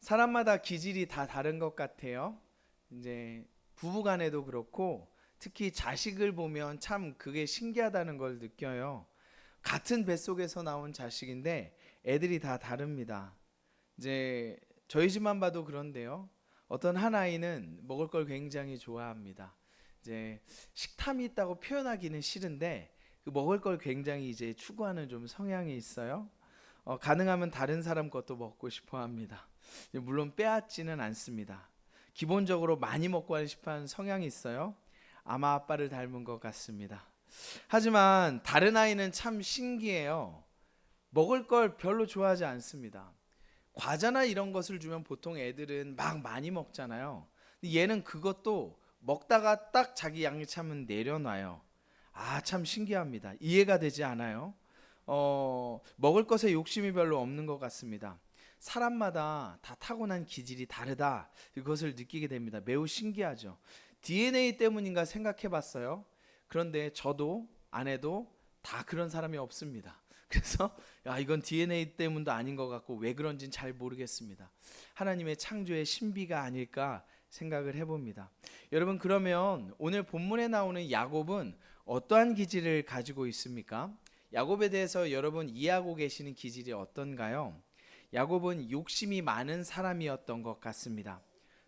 사람마다 기질이 다 다른 것 같아요. 이제 부부간에도 그렇고 특히 자식을 보면 참 그게 신기하다는 걸 느껴요. 같은 뱃속에서 나온 자식인데 애들이 다 다릅니다. 이제 저희 집만 봐도 그런데요. 어떤 한 아이는 먹을 걸 굉장히 좋아합니다. 이제 식탐이 있다고 표현하기는 싫은데 그 먹을 걸 굉장히 이제 추구하는 좀 성향이 있어요. 가능하면 다른 사람 것도 먹고 싶어 합니다. 물론 빼앗지는 않습니다. 기본적으로 많이 먹고 싶어하는 성향이 있어요. 아마 아빠를 닮은 것 같습니다. 하지만 다른 아이는 참 신기해요. 먹을 걸 별로 좋아하지 않습니다. 과자나 이런 것을 주면 보통 애들은 막 많이 먹잖아요. 근데 얘는 그것도 먹다가 딱 자기 양념참은 내려놔요. 아, 참 신기합니다. 이해가 되지 않아요? 먹을 것에 욕심이 별로 없는 것 같습니다. 사람마다 다 타고난 기질이 다르다. 이것을 느끼게 됩니다. 매우 신기하죠. DNA 때문인가 생각해 봤어요. 그런데 저도 아내도 다 그런 사람이 없습니다. 그래서 이건 DNA 때문도 아닌 것 같고 왜 그런지는 잘 모르겠습니다. 하나님의 창조의 신비가 아닐까 생각을 해봅니다. 여러분, 그러면 오늘 본문에 나오는 야곱은 어떠한 기질을 가지고 있습니까? 야곱에 대해서 여러분 이해하고 계시는 기질이 어떤가요? 야곱은 욕심이 많은 사람이었던 것 같습니다.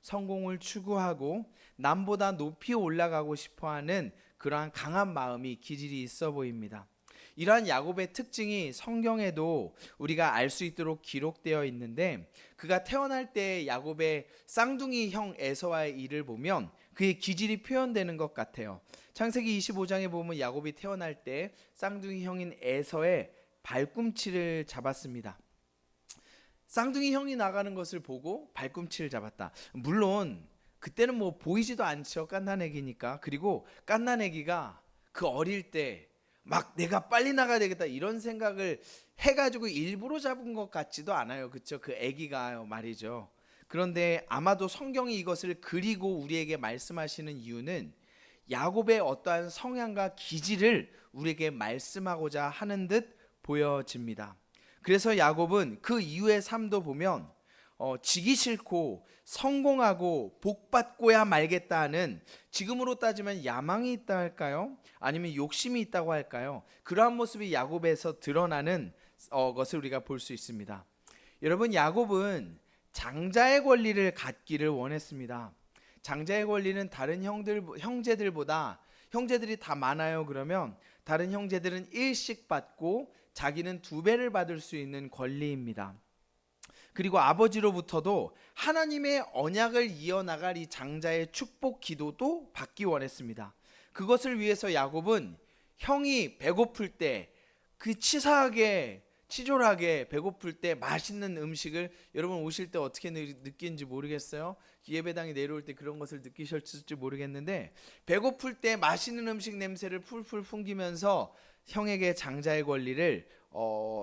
성공을 추구하고 남보다 높이 올라가고 싶어하는 그러한 강한 마음이 기질이 있어 보입니다. 이러한 야곱의 특징이 성경에도 우리가 알 수 있도록 기록되어 있는데, 그가 태어날 때 야곱의 쌍둥이 형 에서와의 일을 보면 그의 기질이 표현되는 것 같아요. 창세기 25장에 보면 야곱이 태어날 때 쌍둥이 형인 에서의 발꿈치를 잡았습니다. 쌍둥이 형이 나가는 것을 보고 발꿈치를 잡았다. 물론 그때는 뭐 보이지도 않죠. 갓난아기니까. 그리고 갓난아기가 그 어릴 때 막 내가 빨리 나가야 되겠다 이런 생각을 해가지고 일부러 잡은 것 같지도 않아요. 그렇죠? 그 아기가 말이죠. 그런데 아마도 성경이 이것을 그리고 우리에게 말씀하시는 이유는 야곱의 어떠한 성향과 기질을 우리에게 말씀하고자 하는 듯 보여집니다. 그래서 야곱은 그 이후의 삶도 보면 지기 싫고 성공하고 복받고야 말겠다는, 지금으로 따지면 야망이 있다 할까요? 아니면 욕심이 있다고 할까요? 그러한 모습이 야곱에서 드러나는 것을 우리가 볼 수 있습니다. 여러분, 야곱은 장자의 권리를 갖기를 원했습니다. 장자의 권리는 다른 형제들보다, 형제들이 다 많아요. 그러면 다른 형제들은 1씩 받고 자기는 2배를 받을 수 있는 권리입니다. 그리고 아버지로부터도 하나님의 언약을 이어나갈 이 장자의 축복 기도도 받기 원했습니다. 그것을 위해서 야곱은 형이 배고플 때, 그 치사하게 치졸하게 배고플 때 맛있는 음식을, 여러분 오실 때 어떻게 느끼는지 모르겠어요. 예배당에 내려올 때 그런 것을 느끼셨을지 모르겠는데, 배고플 때 맛있는 음식 냄새를 풀풀 풍기면서 형에게 장자의 권리를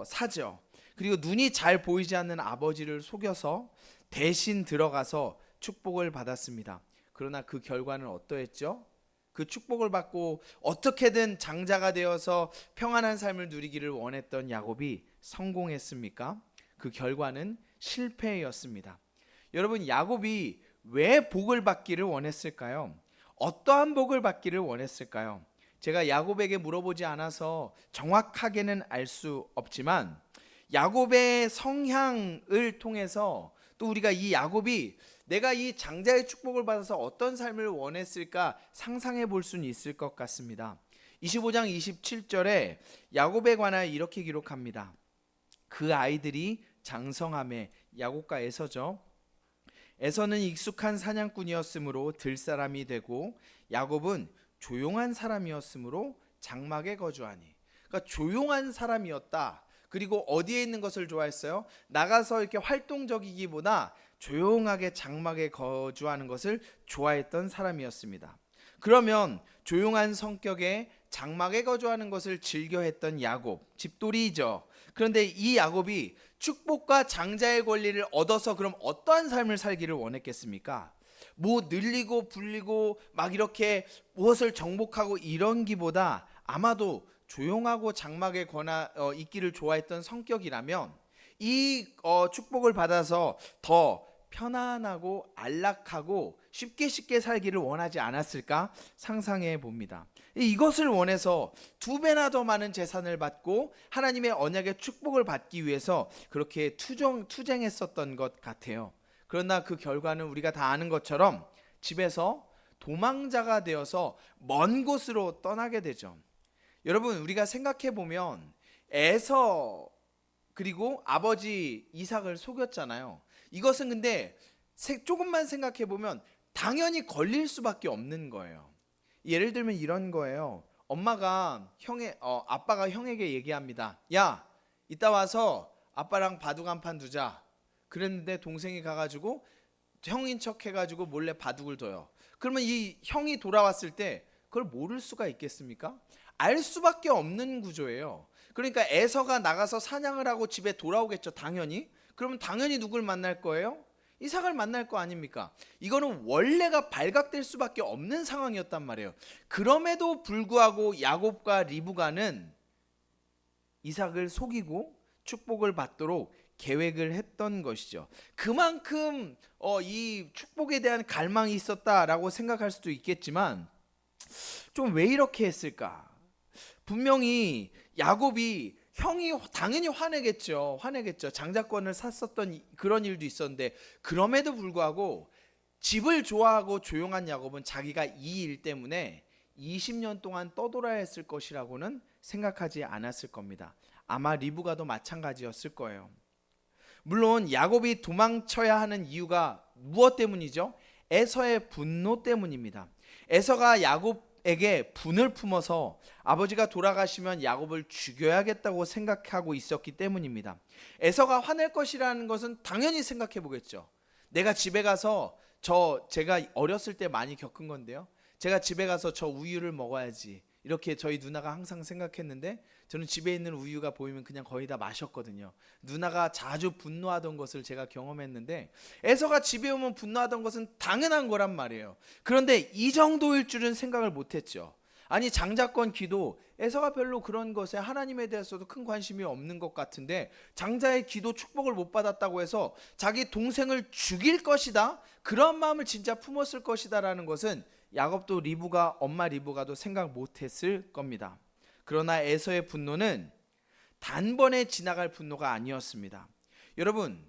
사죠. 그리고 눈이 잘 보이지 않는 아버지를 속여서 대신 들어가서 축복을 받았습니다. 그러나 그 결과는 어떠했죠? 그 축복을 받고 어떻게든 장자가 되어서 평안한 삶을 누리기를 원했던 야곱이 성공했습니까? 그 결과는 실패였습니다. 여러분, 야곱이 왜 복을 받기를 원했을까요? 어떠한 복을 받기를 원했을까요? 제가 야곱에게 물어보지 않아서 정확하게는 알 수 없지만 야곱의 성향을 통해서 또 우리가 이 야곱이 내가 이 장자의 축복을 받아서 어떤 삶을 원했을까 상상해 볼 수는 있을 것 같습니다. 25장 27절에 야곱에 관하여 이렇게 기록합니다. 그 아이들이 장성함에, 야곱과 에서죠. 에서는 익숙한 사냥꾼이었으므로 들사람이 되고 야곱은 조용한 사람이었으므로 장막에 거주하니. 그러니까 조용한 사람이었다. 그리고 어디에 있는 것을 좋아했어요? 나가서 이렇게 활동적이기보다 조용하게 장막에 거주하는 것을 좋아했던 사람이었습니다. 그러면 조용한 성격에 장막에 거주하는 것을 즐겨했던 야곱, 집돌이죠. 그런데 이 야곱이 축복과 장자의 권리를 얻어서 그럼 어떠한 삶을 살기를 원했겠습니까? 뭐 늘리고 불리고 막 이렇게 무엇을 정복하고 이런 기보다 아마도 조용하고 장막에 있기를 좋아했던 성격이라면 이 축복을 받아서 더 편안하고 안락하고 쉽게 살기를 원하지 않았을까 상상해 봅니다. 이것을 원해서 두 배나 더 많은 재산을 받고 하나님의 언약의 축복을 받기 위해서 그렇게 투쟁했었던 것 같아요. 그러나 그 결과는 우리가 다 아는 것처럼 집에서 도망자가 되어서 먼 곳으로 떠나게 되죠. 여러분, 우리가 생각해 보면 에서 그리고 아버지 이삭을 속였잖아요. 이것은 근데 조금만 생각해 보면 당연히 걸릴 수밖에 없는 거예요. 예를 들면 이런 거예요. 아빠가 형에게 얘기합니다. 야, 이따 와서 아빠랑 바둑 한 판 두자. 그랬는데 동생이 가가지고 형인 척 해가지고 몰래 바둑을 둬요. 그러면 이 형이 돌아왔을 때 그걸 모를 수가 있겠습니까? 알 수밖에 없는 구조예요. 그러니까 에서가 나가서 사냥을 하고 집에 돌아오겠죠, 당연히. 그러면 당연히 누굴 만날 거예요? 이삭을 만날 거 아닙니까? 이거는 원래가 발각될 수밖에 없는 상황이었단 말이에요. 그럼에도 불구하고 야곱과 리브가는 이삭을 속이고 축복을 받도록 계획을 했던 것이죠. 그만큼 이 축복에 대한 갈망이 있었다라고 생각할 수도 있겠지만 좀 왜 이렇게 했을까? 분명히 야곱이 형이 당연히 화내겠죠. 장자권을 샀었던 그런 일도 있었는데 그럼에도 불구하고 집을 좋아하고 조용한 야곱은 자기가 이 일 때문에 20년 동안 떠돌아야 했을 것이라고는 생각하지 않았을 겁니다. 아마 리브가도 마찬가지였을 거예요. 물론 야곱이 도망쳐야 하는 이유가 무엇 때문이죠? 에서의 분노 때문입니다. 에서가 야곱에게 분을 품어서 아버지가 돌아가시면 야곱을 죽여야겠다고 생각하고 있었기 때문입니다. 에서가 화낼 것이라는 것은 당연히 생각해 보겠죠. 내가 집에 가서 제가 어렸을 때 많이 겪은 건데요. 제가 집에 가서 저 우유를 먹어야지. 이렇게 저희 누나가 항상 생각했는데 저는 집에 있는 우유가 보이면 그냥 거의 다 마셨거든요. 누나가 자주 분노하던 것을 제가 경험했는데 에서가 집에 오면 분노하던 것은 당연한 거란 말이에요. 그런데 이 정도일 줄은 생각을 못했죠. 아니, 장자권 기도, 에서가 별로 그런 것에 하나님에 대해서도 큰 관심이 없는 것 같은데 장자의 기도 축복을 못 받았다고 해서 자기 동생을 죽일 것이다, 그런 마음을 진짜 품었을 것이다 라는 것은 야곱도 엄마 리브가도 생각 못했을 겁니다. 그러나 에서의 분노는 단번에 지나갈 분노가 아니었습니다. 여러분,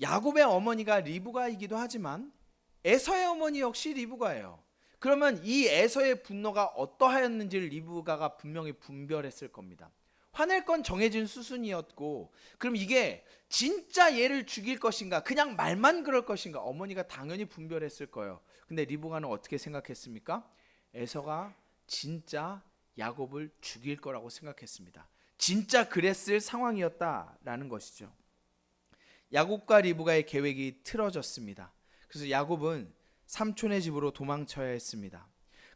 야곱의 어머니가 리브가이기도 하지만 에서의 어머니 역시 리브가예요. 그러면 이 에서의 분노가 어떠하였는지를 리브가가 분명히 분별했을 겁니다. 화낼 건 정해진 수순이었고, 그럼 이게 진짜 얘를 죽일 것인가, 그냥 말만 그럴 것인가, 어머니가 당연히 분별했을 거예요. 근데 리브가는 어떻게 생각했습니까? 에서가 진짜 야곱을 죽일 거라고 생각했습니다. 진짜 그랬을 상황이었다라는 것이죠. 야곱과 리브가의 계획이 틀어졌습니다. 그래서 야곱은 삼촌의 집으로 도망쳐야 했습니다.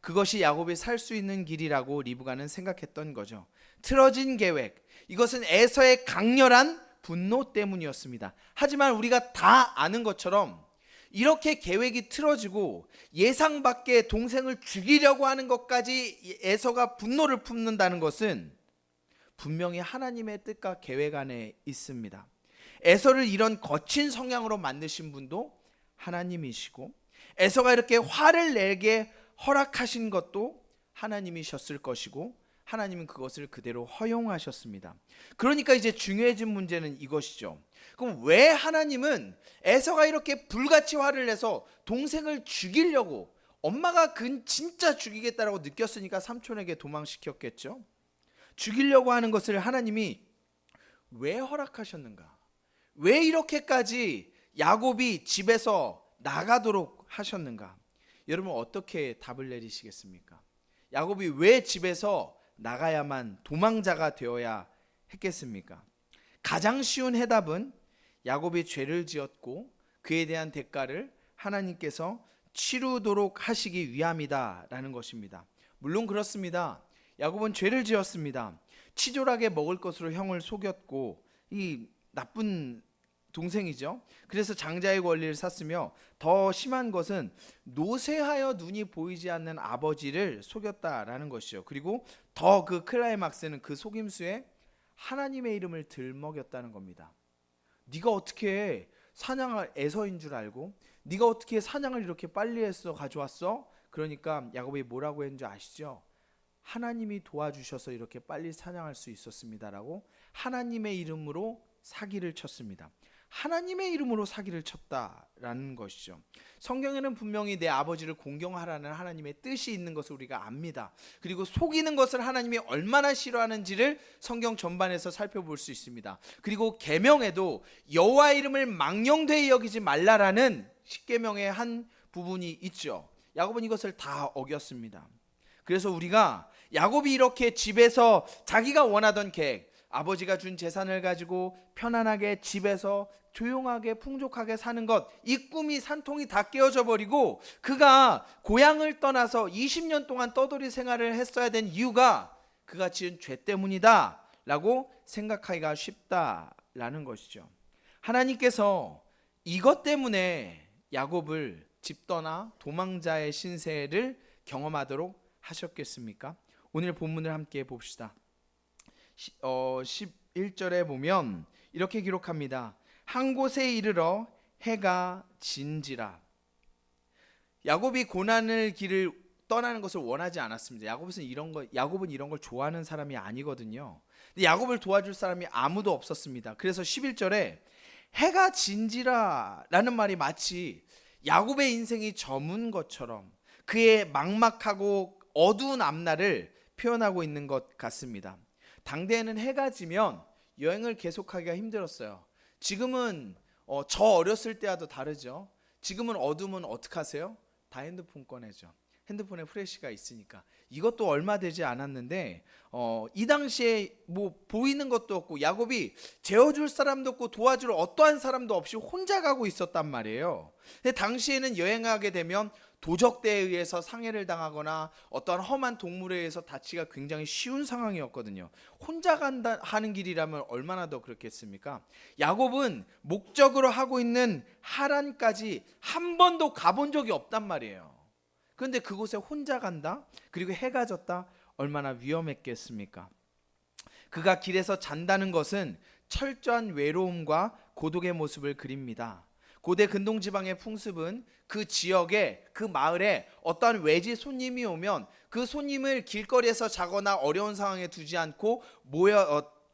그것이 야곱이 살 수 있는 길이라고 리브가는 생각했던 거죠. 틀어진 계획, 이것은 에서의 강렬한 분노 때문이었습니다. 하지만 우리가 다 아는 것처럼 이렇게 계획이 틀어지고 예상 밖의 동생을 죽이려고 하는 것까지 에서가 분노를 품는다는 것은 분명히 하나님의 뜻과 계획 안에 있습니다. 에서를 이런 거친 성향으로 만드신 분도 하나님이시고 에서가 이렇게 화를 내게 허락하신 것도 하나님이셨을 것이고 하나님은 그것을 그대로 허용하셨습니다. 그러니까 이제 중요해진 문제는 이것이죠. 그럼 왜 하나님은 에서가 이렇게 불같이 화를 내서 동생을 죽이려고, 엄마가 진짜 죽이겠다라고 느꼈으니까 삼촌에게 도망시켰겠죠. 죽이려고 하는 것을 하나님이 왜 허락하셨는가? 왜 이렇게까지 야곱이 집에서 나가도록 하셨는가? 여러분 어떻게 답을 내리시겠습니까? 야곱이 왜 집에서 나가야만 도망자가 되어야 했겠습니까? 가장 쉬운 해답은 야곱이 죄를 지었고 그에 대한 대가를 하나님께서 치르도록 하시기 위함이다라는 것입니다. 물론 그렇습니다. 야곱은 죄를 지었습니다. 치졸하게 먹을 것으로 형을 속였고, 이 나쁜 동생이죠. 그래서 장자의 권리를 샀으며 더 심한 것은 노쇠하여 눈이 보이지 않는 아버지를 속였다라는 것이죠. 그리고 더 그 클라이막스는 그 속임수에 하나님의 이름을 들먹였다는 겁니다. 네가 어떻게 사냥할 에서인 줄 알고 네가 어떻게 사냥을 이렇게 빨리 해서 가져왔어? 그러니까 야곱이 뭐라고 했는지 아시죠? 하나님이 도와주셔서 이렇게 빨리 사냥할 수 있었습니다라고 하나님의 이름으로 사기를 쳤습니다. 하나님의 이름으로 사기를 쳤다라는 것이죠. 성경에는 분명히 내 아버지를 공경하라는 하나님의 뜻이 있는 것을 우리가 압니다. 그리고 속이는 것을 하나님이 얼마나 싫어하는지를 성경 전반에서 살펴볼 수 있습니다. 그리고 계명에도 여호와 이름을 망령되이 여기지 말라라는 십계명의 한 부분이 있죠. 야곱은 이것을 다 어겼습니다. 그래서 우리가 야곱이 이렇게 집에서 자기가 원하던 계획, 아버지가 준 재산을 가지고 편안하게 집에서 조용하게 풍족하게 사는 것, 이 꿈이 산통이 다 깨어져 버리고 그가 고향을 떠나서 20년 동안 떠돌이 생활을 했어야 된 이유가 그가 지은 죄 때문이다 라고 생각하기가 쉽다라는 것이죠. 하나님께서 이것 때문에 야곱을 집 떠나 도망자의 신세를 경험하도록 하셨겠습니까? 오늘 본문을 함께 봅시다. 11절에 보면 이렇게 기록합니다. 한 곳에 이르러 해가 진지라. 야곱이 고난의 길을 떠나는 것을 원하지 않았습니다. 야곱은 이런 걸 좋아하는 사람이 아니거든요. 근데 야곱을 도와줄 사람이 아무도 없었습니다. 그래서 11절에 해가 진지라 라는 말이 마치 야곱의 인생이 저문 것처럼 그의 막막하고 어두운 앞날을 표현하고 있는 것 같습니다. 당대에는 해가 지면 여행을 계속하기가 힘들었어요. 지금은 저 어렸을 때와도 다르죠. 지금은 어두우면 어떡하세요? 다 핸드폰 꺼내죠. 핸드폰에 프레시가 있으니까. 이것도 얼마 되지 않았는데 이 당시에 뭐 보이는 것도 없고 야곱이 재워줄 사람도 없고 도와줄 어떠한 사람도 없이 혼자 가고 있었단 말이에요. 근데 당시에는 여행하게 되면 도적대에 의해서 상해를 당하거나 어떠한 험한 동물에 의해서 다치기가 굉장히 쉬운 상황이었거든요. 혼자 간다 하는 길이라면 얼마나 더 그렇겠습니까? 야곱은 목적으로 하고 있는 하란까지 한 번도 가본 적이 없단 말이에요. 그런데 그곳에 혼자 간다? 그리고 해가 졌다? 얼마나 위험했겠습니까? 그가 길에서 잔다는 것은 철저한 외로움과 고독의 모습을 그립니다. 고대 근동지방의 풍습은 그 지역에 그 마을에 어떠한 외지 손님이 오면 그 손님을 길거리에서 자거나 어려운 상황에 두지 않고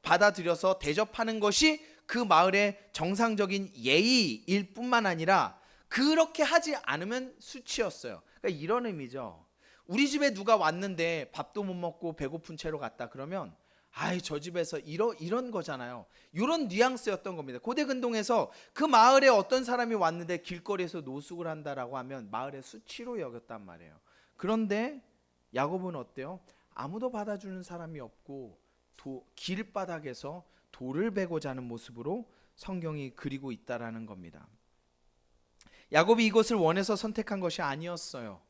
받아들여서 대접하는 것이 그 마을의 정상적인 예의일 뿐만 아니라 그렇게 하지 않으면 수치였어요. 그러니까 이런 의미죠. 우리 집에 누가 왔는데 밥도 못 먹고 배고픈 채로 갔다 그러면 저 집에서 이런 거잖아요. 이런 뉘앙스였던 겁니다. 고대 근동에서 그 마을에 어떤 사람이 왔는데 길거리에서 노숙을 한다라고 하면 마을의 수치로 여겼단 말이에요. 그런데 야곱은 어때요? 아무도 받아주는 사람이 없고 길바닥에서 돌을 베고 자는 모습으로 성경이 그리고 있다라는 겁니다. 야곱이 이것을 원해서 선택한 것이 아니었어요.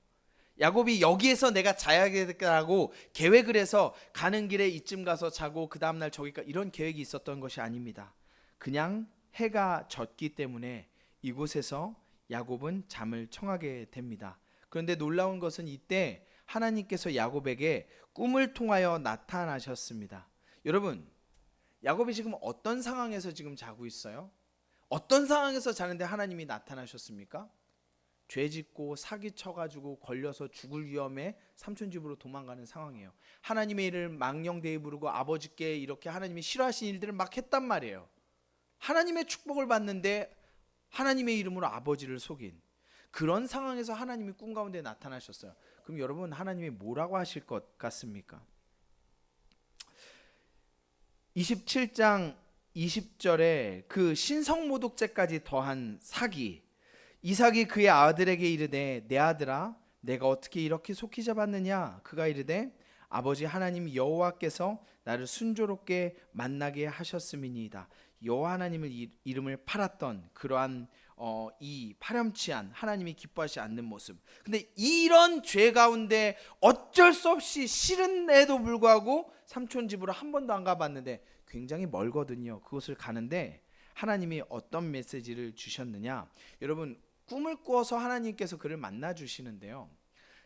야곱이 여기에서 내가 자야겠다고 계획을 해서 가는 길에 이쯤 가서 자고 그 다음날 저기가 이런 계획이 있었던 것이 아닙니다. 그냥 해가 졌기 때문에 이곳에서 야곱은 잠을 청하게 됩니다. 그런데 놀라운 것은 이때 하나님께서 야곱에게 꿈을 통하여 나타나셨습니다. 여러분, 야곱이 지금 어떤 상황에서 지금 자고 있어요? 어떤 상황에서 자는데 하나님이 나타나셨습니까? 죄 짓고 사기 쳐가지고 걸려서 죽을 위험에 삼촌 집으로 도망가는 상황이에요. 하나님의 일을 망령되이 부르고 아버지께 이렇게 하나님이 싫어하시는 일들을 막 했단 말이에요. 하나님의 축복을 받는데 하나님의 이름으로 아버지를 속인 그런 상황에서 하나님이 꿈 가운데 나타나셨어요. 그럼 여러분, 하나님이 뭐라고 하실 것 같습니까? 27장 20절에 그 신성모독죄까지 더한 사기, 이삭이 그의 아들에게 이르되 내 아들아 내가 어떻게 이렇게 속히 잡았느냐? 그가 이르되 아버지 하나님 여호와께서 나를 순조롭게 만나게 하셨음이니이다. 여호와 하나님을 이름을 팔았던 그러한 이 파렴치한 하나님이 기뻐하지 않는 모습. 근데 이런 죄 가운데 어쩔 수 없이 싫은데도 불구하고 삼촌 집으로 한 번도 안 가봤는데 굉장히 멀거든요. 그곳을 가는데 하나님이 어떤 메시지를 주셨느냐? 여러분, 꿈을 꾸어서 하나님께서 그를 만나 주시는데요.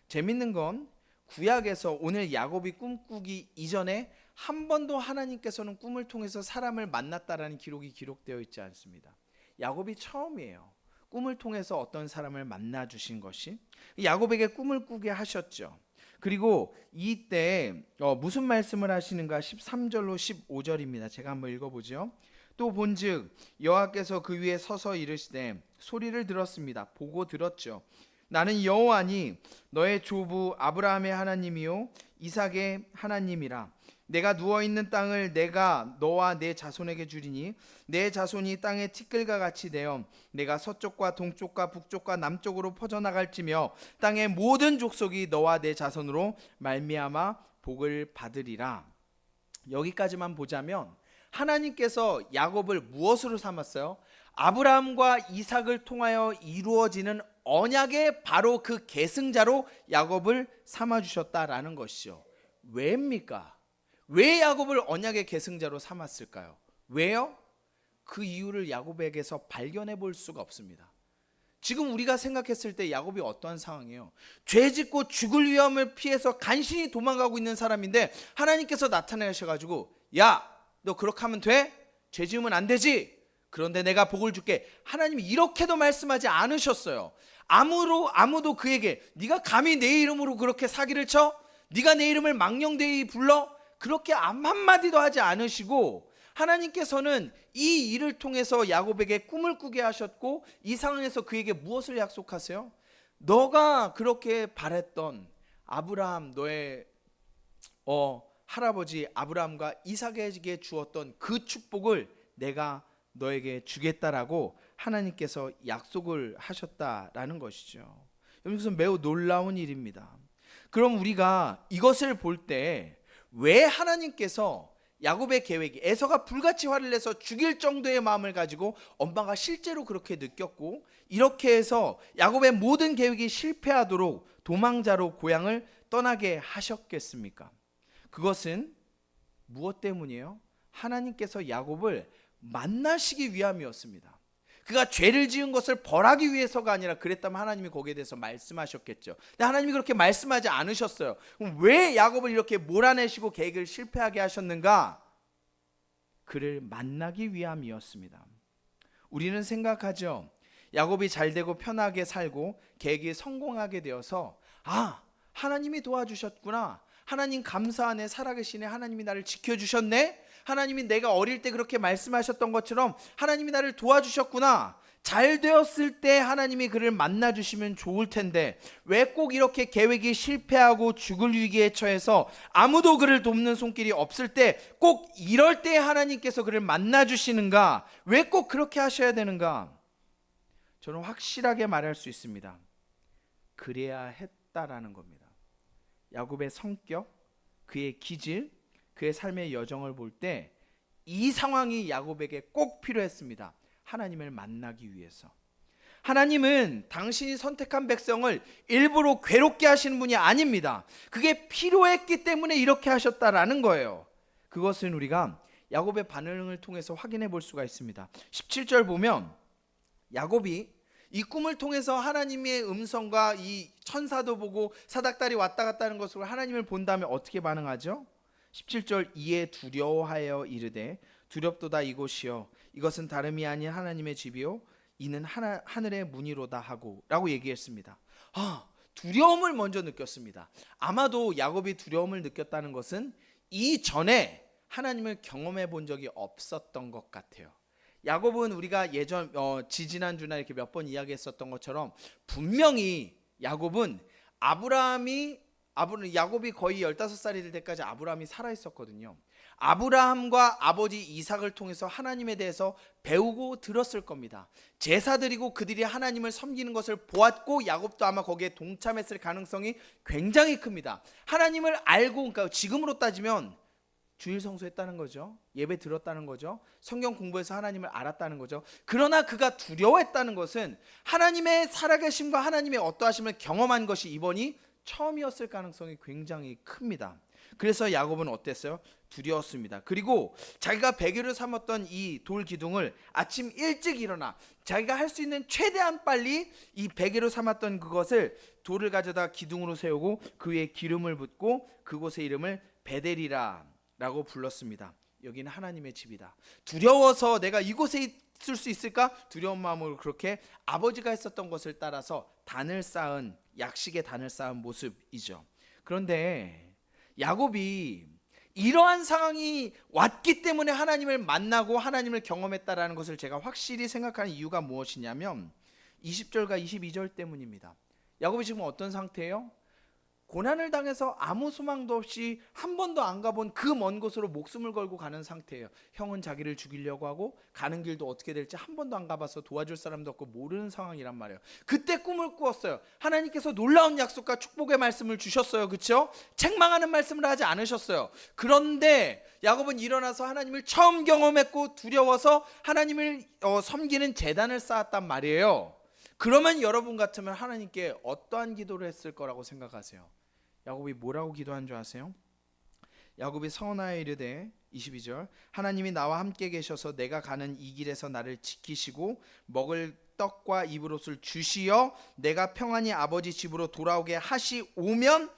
재밌는 건 구약에서 오늘 야곱이 꿈꾸기 이전에 한 번도 하나님께서는 꿈을 통해서 사람을 만났다라는 기록이 기록되어 있지 않습니다. 야곱이 처음이에요. 꿈을 통해서 어떤 사람을 만나 주신 것이. 야곱에게 꿈을 꾸게 하셨죠. 그리고 이때 무슨 말씀을 하시는가? 13절로 15절입니다. 제가 한번 읽어보죠. 또 본즉 여호와께서 그 위에 서서 이르시되 소리를 들었습니다. 보고 들었죠. 나는 여호와니 너의 조부 아브라함의 하나님이요 이삭의 하나님이라. 내가 누워있는 땅을 내가 너와 내 자손에게 주리니 내 자손이 땅의 티끌과 같이 되어 내가 서쪽과 동쪽과 북쪽과 남쪽으로 퍼져나갈지며 땅의 모든 족속이 너와 내 자손으로 말미암아 복을 받으리라. 여기까지만 보자면 하나님께서 야곱을 무엇으로 삼았어요? 아브라함과 이삭을 통하여 이루어지는 언약의 바로 그 계승자로 야곱을 삼아주셨다라는 것이죠. 왜입니까? 왜 야곱을 언약의 계승자로 삼았을까요? 왜요? 그 이유를 야곱에게서 발견해 볼 수가 없습니다. 지금 우리가 생각했을 때 야곱이 어떠한 상황이에요? 죄 짓고 죽을 위험을 피해서 간신히 도망가고 있는 사람인데 하나님께서 나타나셔가지고 야, 너 그렇게 하면 돼? 죄 지으면 안 되지? 그런데 내가 복을 줄게. 하나님이 이렇게도 말씀하지 않으셨어요. 아무도 그에게 네가 감히 내 이름으로 그렇게 사기를 쳐? 네가 내 이름을 망령되이 불러? 그렇게 한마디도 하지 않으시고 하나님께서는 이 일을 통해서 야곱에게 꿈을 꾸게 하셨고 이 상황에서 그에게 무엇을 약속하세요? 너가 그렇게 바랬던 아브라함 너의 할아버지 아브라함과 이삭에게 주었던 그 축복을 내가 너에게 주겠다라고 하나님께서 약속을 하셨다라는 것이죠. 여기서 매우 놀라운 일입니다. 그럼 우리가 이것을 볼 때 왜 하나님께서 야곱의 계획이 에서가 불같이 화를 내서 죽일 정도의 마음을 가지고 엄마가 실제로 그렇게 느꼈고 이렇게 해서 야곱의 모든 계획이 실패하도록 도망자로 고향을 떠나게 하셨겠습니까? 그것은 무엇 때문이에요? 하나님께서 야곱을 만나시기 위함이었습니다. 그가 죄를 지은 것을 벌하기 위해서가 아니라 그랬다면 하나님이 거기에 대해서 말씀하셨겠죠. 근데 하나님이 그렇게 말씀하지 않으셨어요. 그럼 왜 야곱을 이렇게 몰아내시고 계획을 실패하게 하셨는가? 그를 만나기 위함이었습니다. 우리는 생각하죠. 야곱이 잘되고 편하게 살고 계획이 성공하게 되어서 하나님이 도와주셨구나. 하나님 감사하네. 살아계시네. 하나님이 나를 지켜주셨네. 하나님이 내가 어릴 때 그렇게 말씀하셨던 것처럼 하나님이 나를 도와주셨구나. 잘 되었을 때 하나님이 그를 만나주시면 좋을 텐데 왜 꼭 이렇게 계획이 실패하고 죽을 위기에 처해서 아무도 그를 돕는 손길이 없을 때 꼭 이럴 때 하나님께서 그를 만나주시는가? 왜 꼭 그렇게 하셔야 되는가? 저는 확실하게 말할 수 있습니다. 그래야 했다라는 겁니다. 야곱의 성격, 그의 기질, 그의 삶의 여정을 볼 때 이 상황이 야곱에게 꼭 필요했습니다. 하나님을 만나기 위해서. 하나님은 당신이 선택한 백성을 일부러 괴롭게 하시는 분이 아닙니다. 그게 필요했기 때문에 이렇게 하셨다라는 거예요. 그것은 우리가 야곱의 반응을 통해서 확인해 볼 수가 있습니다. 17절 보면 야곱이 이 꿈을 통해서 하나님의 음성과 이 천사도 보고 사닥다리 왔다 갔다 하는 것으로 하나님을 본 다음에 어떻게 반응하죠? 17절 이에 두려워하여 이르되 두렵도다 이곳이여 이것은 다름이 아닌 하나님의 집이요 이는 하늘의 문이로다 하고 라고 얘기했습니다. 두려움을 먼저 느꼈습니다. 아마도 야곱이 두려움을 느꼈다는 것은 이전에 하나님을 경험해 본 적이 없었던 것 같아요. 야곱은 우리가 지지난주나 이렇게 몇 번 이야기했었던 것처럼 분명히 야곱은 야곱이 거의 15살이 될 때까지 아브라함이 살아있었거든요. 아브라함과 아버지 이삭을 통해서 하나님에 대해서 배우고 들었을 겁니다. 제사 드리고 그들이 하나님을 섬기는 것을 보았고 야곱도 아마 거기에 동참했을 가능성이 굉장히 큽니다. 하나님을 알고, 그러니까 지금으로 따지면 주일 성수했다는 거죠. 예배 들었다는 거죠. 성경 공부해서 하나님을 알았다는 거죠. 그러나 그가 두려워했다는 것은 하나님의 살아계심과 하나님의 어떠하심을 경험한 것이 이번이 처음이었을 가능성이 굉장히 큽니다. 그래서 야곱은 어땠어요? 두려웠습니다. 그리고 자기가 베개로 삼았던 이 돌 기둥을 아침 일찍 일어나 자기가 할 수 있는 최대한 빨리 이 베개로 삼았던 그것을 돌을 가져다 기둥으로 세우고 그 위에 기름을 붓고 그곳의 이름을 베델이라 라고 불렀습니다. 여기는 하나님의 집이다. 두려워서 내가 이곳에 있을 수 있을까? 두려운 마음으로 그렇게 아버지가 했었던 것을 따라서 단을 쌓은, 약식의 단을 쌓은 모습이죠. 그런데 야곱이 이러한 상황이 왔기 때문에 하나님을 만나고 하나님을 경험했다라는 것을 제가 확실히 생각하는 이유가 무엇이냐면 20절과 22절 때문입니다. 야곱이 지금 어떤 상태예요? 고난을 당해서 아무 소망도 없이 한 번도 안 가본 그 먼 곳으로 목숨을 걸고 가는 상태예요. 형은 자기를 죽이려고 하고 가는 길도 어떻게 될지 한 번도 안 가봐서 도와줄 사람도 없고 모르는 상황이란 말이에요. 그때 꿈을 꾸었어요. 하나님께서 놀라운 약속과 축복의 말씀을 주셨어요. 그렇죠? 책망하는 말씀을 하지 않으셨어요. 그런데 야곱은 일어나서 하나님을 처음 경험했고 두려워서 하나님을 섬기는 제단을 쌓았단 말이에요. 그러면 여러분 같으면 하나님께 어떠한 기도를 했을 거라고 생각하세요? 야곱이 뭐라고 기도한 줄 아세요? 야곱이 서원하여 이르되 22절 하나님이 나와 함께 계셔서 내가 가는 이 길에서 나를 지키시고 먹을 떡과 입을 옷을 주시어 내가 평안히 아버지 집으로 돌아오게 하시오면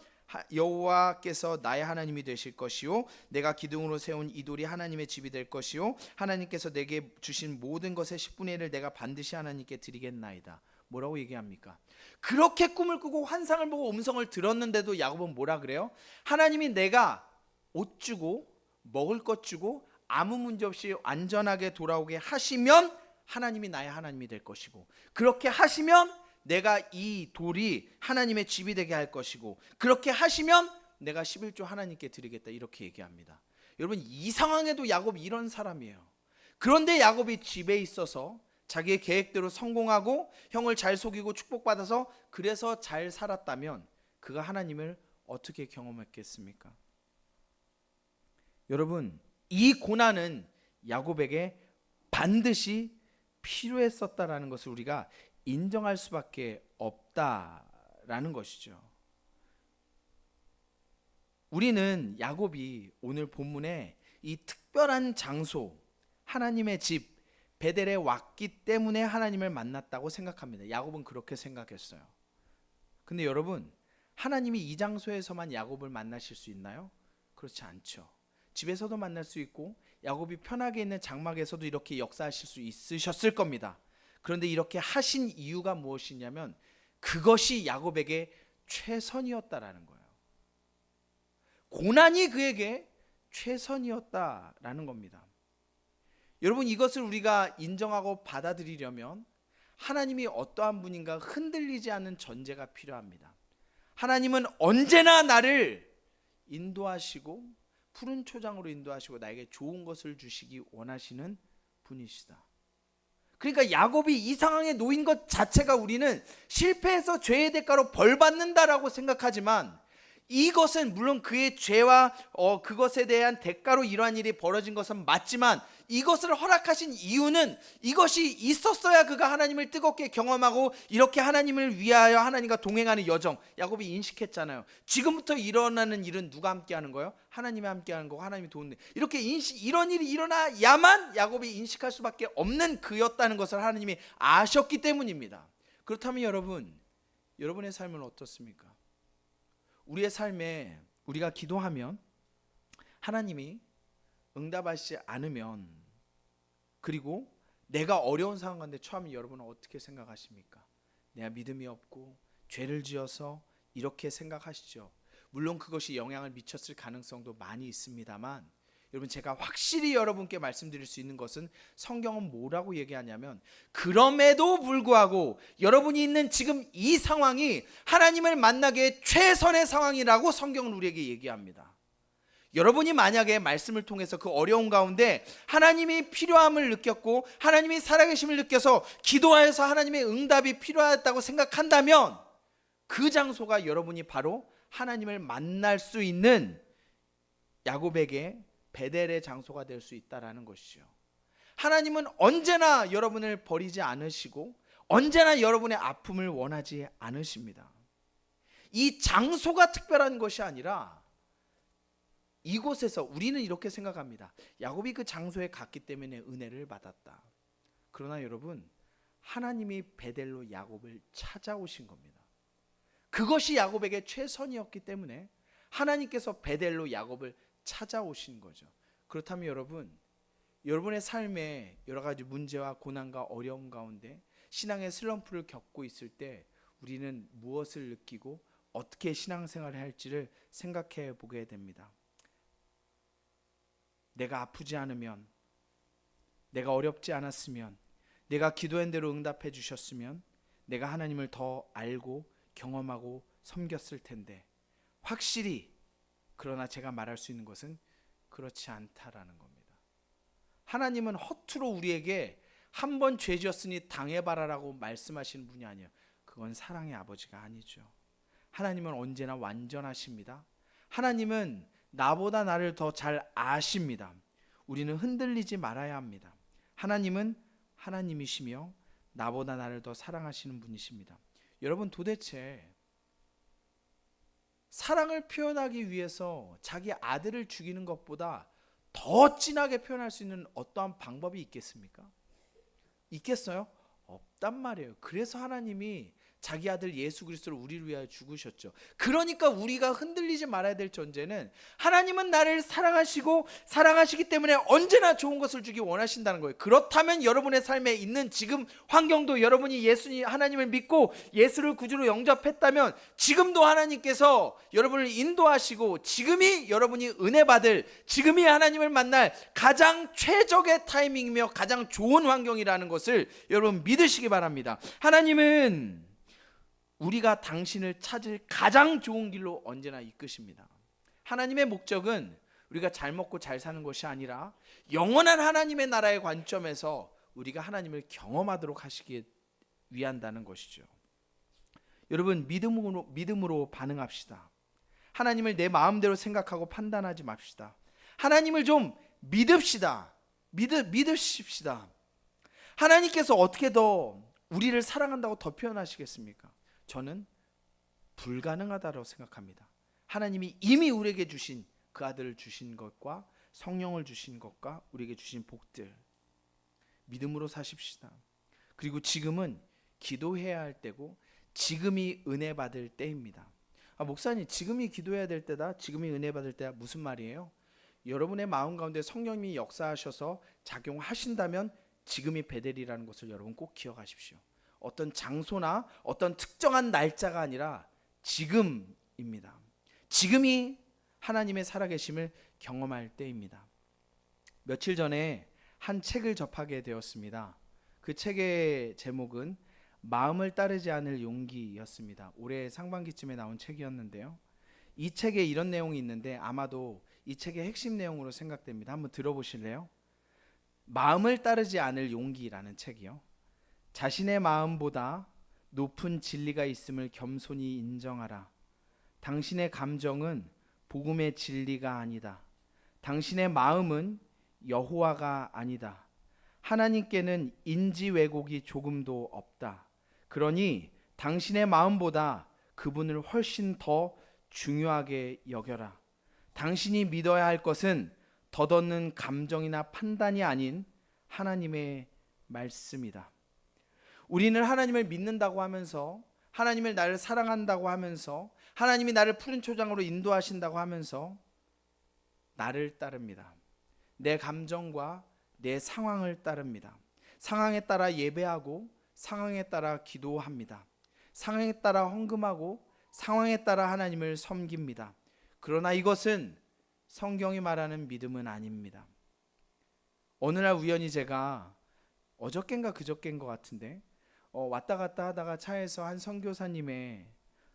여호와께서 나의 하나님이 되실 것이요 내가 기둥으로 세운 이 돌이 하나님의 집이 될 것이요 하나님께서 내게 주신 모든 것의 10분의 1을 내가 반드시 하나님께 드리겠나이다. 뭐라고 얘기합니까? 그렇게 꿈을 꾸고 환상을 보고 음성을 들었는데도 야곱은 뭐라 그래요? 하나님이 내가 옷 주고 먹을 것 주고 아무 문제 없이 안전하게 돌아오게 하시면 하나님이 나의 하나님이 될 것이고 그렇게 하시면 내가 이 돌이 하나님의 집이 되게 할 것이고 그렇게 하시면 내가 11조 하나님께 드리겠다 이렇게 얘기합니다. 여러분 이 상황에도 야곱이 이런 사람이에요. 그런데 야곱이 집에 있어서 자기의 계획대로 성공하고 형을 잘 속이고 축복받아서 그래서 잘 살았다면 그가 하나님을 어떻게 경험했겠습니까? 여러분 이 고난은 야곱에게 반드시 필요했었다라는 것을 우리가 인정할 수밖에 없다라는 것이죠. 우리는 야곱이 오늘 본문에 이 특별한 장소 하나님의 집 베델에 왔기 때문에 하나님을 만났다고 생각합니다. 야곱은 그렇게 생각했어요. 근데 여러분 하나님이 이 장소에서만 야곱을 만나실 수 있나요? 그렇지 않죠. 집에서도 만날 수 있고 야곱이 편하게 있는 장막에서도 이렇게 역사하실 수 있으셨을 겁니다. 그런데 이렇게 하신 이유가 무엇이냐면 그것이 야곱에게 최선이었다라는 거예요. 고난이 그에게 최선이었다라는 겁니다. 여러분 이것을 우리가 인정하고 받아들이려면 하나님이 어떠한 분인가 흔들리지 않는 전제가 필요합니다. 하나님은 언제나 나를 인도하시고 푸른 초장으로 인도하시고 나에게 좋은 것을 주시기 원하시는 분이시다. 그러니까 야곱이 이 상황에 놓인 것 자체가 우리는 실패해서 죄의 대가로 벌 받는다라고 생각하지만 이것은 물론 그의 죄와 그것에 대한 대가로 이러한 일이 벌어진 것은 맞지만 이것을 허락하신 이유는 이것이 있었어야 그가 하나님을 뜨겁게 경험하고 이렇게 하나님을 위하여 하나님과 동행하는 여정 야곱이 인식했잖아요. 지금부터 일어나는 일은 누가 함께 하는 거예요? 하나님이 함께 하는 거고 하나님이 도우는 이렇게 이런 일이 일어나야만 야곱이 인식할 수밖에 없는 그였다는 것을 하나님이 아셨기 때문입니다. 그렇다면 여러분의 삶은 어떻습니까? 우리의 삶에 우리가 기도하면 하나님이 응답하시지 않으면 그리고 내가 어려운 상황 가운데 처하면 여러분은 어떻게 생각하십니까? 내가 믿음이 없고 죄를 지어서 이렇게 생각하시죠. 물론 그것이 영향을 미쳤을 가능성도 많이 있습니다만 여러분 제가 확실히 여러분께 말씀드릴 수 있는 것은 성경은 뭐라고 얘기하냐면 그럼에도 불구하고 여러분이 있는 지금 이 상황이 하나님을 만나기에 최선의 상황이라고 성경은 우리에게 얘기합니다. 여러분이 만약에 말씀을 통해서 그 어려운 가운데 하나님이 필요함을 느꼈고 하나님이 살아계심을 느껴서 기도하여서 하나님의 응답이 필요하다고 생각한다면 그 장소가 여러분이 바로 하나님을 만날 수 있는 야곱에게 베델의 장소가 될 수 있다라는 것이죠. 하나님은 언제나 여러분을 버리지 않으시고 언제나 여러분의 아픔을 원하지 않으십니다. 이 장소가 특별한 것이 아니라 이곳에서 우리는 이렇게 생각합니다. 야곱이 그 장소에 갔기 때문에 은혜를 받았다. 그러나 여러분 하나님이 베델로 야곱을 찾아오신 겁니다. 그것이 야곱에게 최선이었기 때문에 하나님께서 베델로 야곱을 찾아오신 거죠. 그렇다면 여러분 여러분의 삶에 여러 가지 문제와 고난과 어려움 가운데 신앙의 슬럼프를 겪고 있을 때 우리는 무엇을 느끼고 어떻게 신앙생활을 할지를 생각해 보게 됩니다. 내가 아프지 않으면, 내가 어렵지 않았으면, 내가 기도한 대로 응답해 주셨으면 내가 하나님을 더 알고 경험하고 섬겼을 텐데, 확실히 그러나 제가 말할 수 있는 것은 그렇지 않다라는 겁니다. 하나님은 허투루 우리에게 한 번 죄 지었으니 당해봐라라고 말씀하시는 분이 아니에요. 그건 사랑의 아버지가 아니죠. 하나님은 언제나 완전하십니다. 하나님은 나보다 나를 더 잘 아십니다. 우리는 흔들리지 말아야 합니다. 하나님은 하나님이시며 나보다 나를 더 사랑하시는 분이십니다. 여러분, 도대체 사랑을 표현하기 위해서 자기 아들을 죽이는 것보다 더 진하게 표현할 수 있는 어떠한 방법이 있겠습니까? 있겠어요? 없단 말이에요. 그래서 하나님이 자기 아들 예수 그리스도를 우리를 위하여 죽으셨죠. 그러니까 우리가 흔들리지 말아야 될 존재는, 하나님은 나를 사랑하시고 사랑하시기 때문에 언제나 좋은 것을 주기 원하신다는 거예요. 그렇다면 여러분의 삶에 있는 지금 환경도, 여러분이 예수님 하나님을 믿고 예수를 구주로 영접했다면 지금도 하나님께서 여러분을 인도하시고 지금이 여러분이 은혜 받을, 지금이 하나님을 만날 가장 최적의 타이밍이며 가장 좋은 환경이라는 것을 여러분 믿으시기 바랍니다. 하나님은 우리가 당신을 찾을 가장 좋은 길로 언제나 이끄십니다. 하나님의 목적은 우리가 잘 먹고 잘 사는 것이 아니라 영원한 하나님의 나라의 관점에서 우리가 하나님을 경험하도록 하시기 위한다는 것이죠. 여러분, 믿음으로 반응합시다. 하나님을 내 마음대로 생각하고 판단하지 맙시다. 하나님을 좀 믿읍시다. 믿으십시다. 하나님께서 어떻게 더 우리를 사랑한다고 더 표현하시겠습니까? 저는 불가능하다고 생각합니다. 하나님이 이미 우리에게 주신 그 아들을 주신 것과 성령을 주신 것과 우리에게 주신 복들, 믿음으로 사십시다. 그리고 지금은 기도해야 할 때고 지금이 은혜 받을 때입니다. 목사님, 지금이 기도해야 될 때다, 지금이 은혜 받을 때다, 무슨 말이에요? 여러분의 마음 가운데 성령님이 역사하셔서 작용하신다면 지금이 베델이라는 것을 여러분 꼭 기억하십시오. 어떤 장소나 어떤 특정한 날짜가 아니라 지금입니다. 지금이 하나님의 살아계심을 경험할 때입니다. 며칠 전에 한 책을 접하게 되었습니다. 그 책의 제목은 마음을 따르지 않을 용기였습니다. 올해 상반기쯤에 나온 책이었는데요. 이 책에 이런 내용이 있는데 아마도 이 책의 핵심 내용으로 생각됩니다. 한번 들어보실래요? 마음을 따르지 않을 용기라는 책이요. 자신의 마음보다 높은 진리가 있음을 겸손히 인정하라. 당신의 감정은 복음의 진리가 아니다. 당신의 마음은 여호와가 아니다. 하나님께는 인지 왜곡이 조금도 없다. 그러니 당신의 마음보다 그분을 훨씬 더 중요하게 여겨라. 당신이 믿어야 할 것은 덧없는 감정이나 판단이 아닌 하나님의 말씀이다. 우리는 하나님을 믿는다고 하면서, 하나님을 나를 사랑한다고 하면서, 하나님이 나를 푸른 초장으로 인도하신다고 하면서 나를 따릅니다. 내 감정과 내 상황을 따릅니다. 상황에 따라 예배하고 상황에 따라 기도합니다. 상황에 따라 헌금하고 상황에 따라 하나님을 섬깁니다. 그러나 이것은 성경이 말하는 믿음은 아닙니다. 어느 날 우연히 제가 어저껜가 그저껜 것 같은데 왔다 갔다 하다가 차에서 한 선교사님의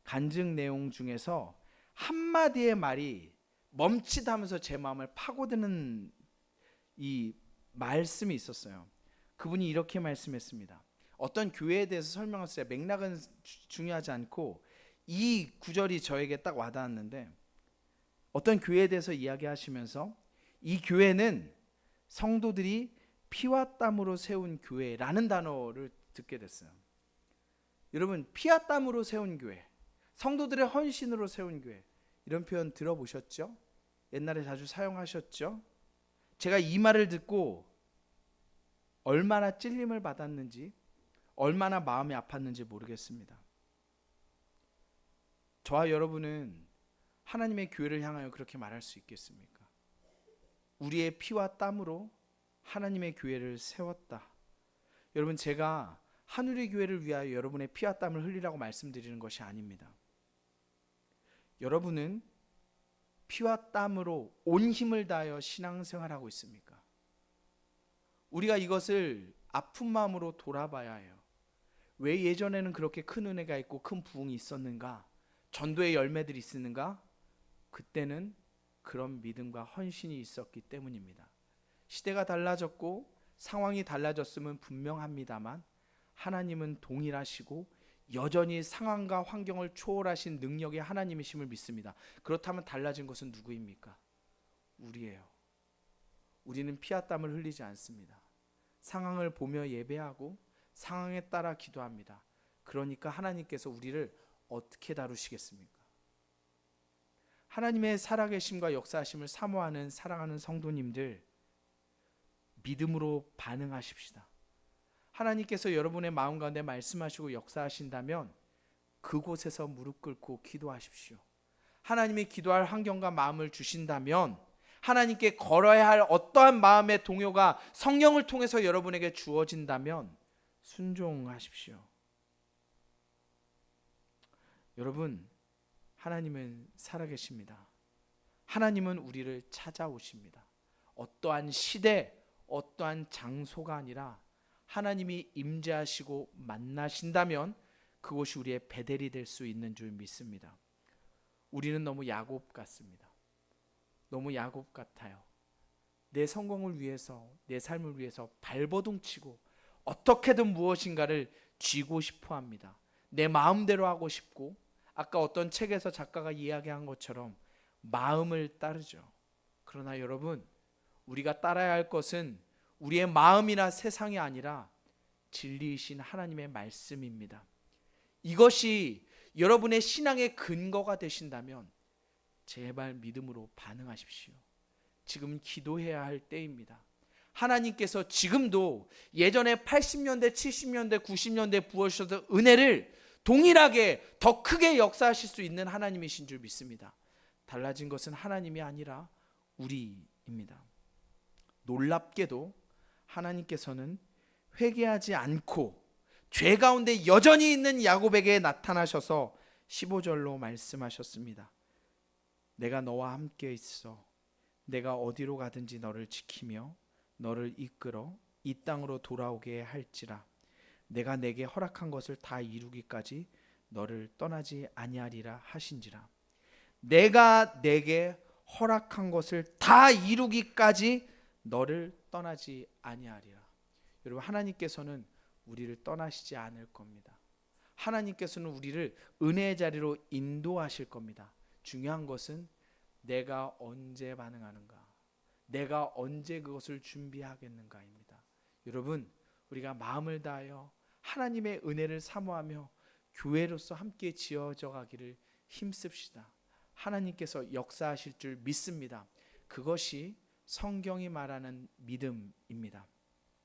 간증 내용 중에서 한마디의 말이 멈칫하면서 제 마음을 파고드는 이 말씀이 있었어요. 그분이 이렇게 말씀했습니다. 어떤 교회에 대해서 설명했어요. 맥락은 중요하지 않고 이 구절이 저에게 딱 와닿았는데, 어떤 교회에 대해서 이야기하시면서 이 교회는 성도들이 피와 땀으로 세운 교회라는 단어를 듣게 됐어요. 여러분, 피와 땀으로 세운 교회, 성도들의 헌신으로 세운 교회, 이런 표현 들어보셨죠? 옛날에 자주 사용하셨죠? 제가 이 말을 듣고 얼마나 찔림을 받았는지, 얼마나 마음이 아팠는지 모르겠습니다. 저와 여러분은 하나님의 교회를 향하여 그렇게 말할 수 있겠습니까? 우리의 피와 땀으로 하나님의 교회를 세웠다. 여러분, 제가 하늘의 교회를 위하여 여러분의 피와 땀을 흘리라고 말씀드리는 것이 아닙니다. 여러분은 피와 땀으로 온 힘을 다하여 신앙생활하고 있습니까? 우리가 이것을 아픈 마음으로 돌아봐야 해요. 왜 예전에는 그렇게 큰 은혜가 있고 큰 부흥이 있었는가? 전도의 열매들이 있었는가? 그때는 그런 믿음과 헌신이 있었기 때문입니다. 시대가 달라졌고 상황이 달라졌음은 분명합니다만 하나님은 동일하시고 여전히 상황과 환경을 초월하신 능력의 하나님이심을 믿습니다. 그렇다면 달라진 것은 누구입니까? 우리예요. 우리는 피와 땀을 흘리지 않습니다. 상황을 보며 예배하고 상황에 따라 기도합니다. 그러니까 하나님께서 우리를 어떻게 다루시겠습니까? 하나님의 살아계심과 역사하심을 사모하는 사랑하는 성도님들, 믿음으로 반응하십시다. 하나님께서 여러분의 마음 가운데 말씀하시고 역사하신다면 그곳에서 무릎 꿇고 기도하십시오. 하나님이 기도할 환경과 마음을 주신다면 하나님께 걸어야 할 어떠한 마음의 동요가 성령을 통해서 여러분에게 주어진다면 순종하십시오. 여러분, 하나님은 살아계십니다. 하나님은 우리를 찾아오십니다. 어떠한 시대, 어떠한 장소가 아니라 하나님이 임재하시고 만나신다면 그곳이 우리의 베델이 될 수 있는 줄 믿습니다. 우리는 너무 야곱 같습니다. 너무 야곱 같아요. 내 성공을 위해서, 내 삶을 위해서 발버둥치고 어떻게든 무엇인가를 쥐고 싶어 합니다. 내 마음대로 하고 싶고, 아까 어떤 책에서 작가가 이야기한 것처럼 마음을 따르죠. 그러나 여러분, 우리가 따라야 할 것은 우리의 마음이나 세상이 아니라 진리이신 하나님의 말씀입니다. 이것이 여러분의 신앙의 근거가 되신다면 제발 믿음으로 반응하십시오. 지금 기도해야 할 때입니다. 하나님께서 지금도 예전에 80년대, 70년대, 90년대 부어주셨던 은혜를 동일하게 더 크게 역사하실 수 있는 하나님이신 줄 믿습니다. 달라진 것은 하나님이 아니라 우리입니다. 놀랍게도 하나님께서는 회개하지 않고 죄 가운데 여전히 있는 야곱에게 나타나셔서 15절로 말씀하셨습니다. 내가 너와 함께 있어 내가 어디로 가든지 너를 지키며 너를 이끌어 이 땅으로 돌아오게 할지라. 내가 내게 허락한 것을 다 이루기까지 너를 떠나지 아니하리라 하신지라. 내가 내게 허락한 것을 다 이루기까지 너를 떠나지 아니하리라. 여러분, 하나님께서는 우리를 떠나시지 않을 겁니다. 하나님께서는 우리를 은혜의 자리로 인도하실 겁니다. 중요한 것은 내가 언제 반응하는가, 내가 언제 그것을 준비하겠는가입니다. 여러분, 우리가 마음을 다하여 하나님의 은혜를 사모하며 교회로서 함께 지어져 가기를 힘씁시다. 하나님께서 역사하실 줄 믿습니다. 그것이 성경이 말하는 믿음입니다.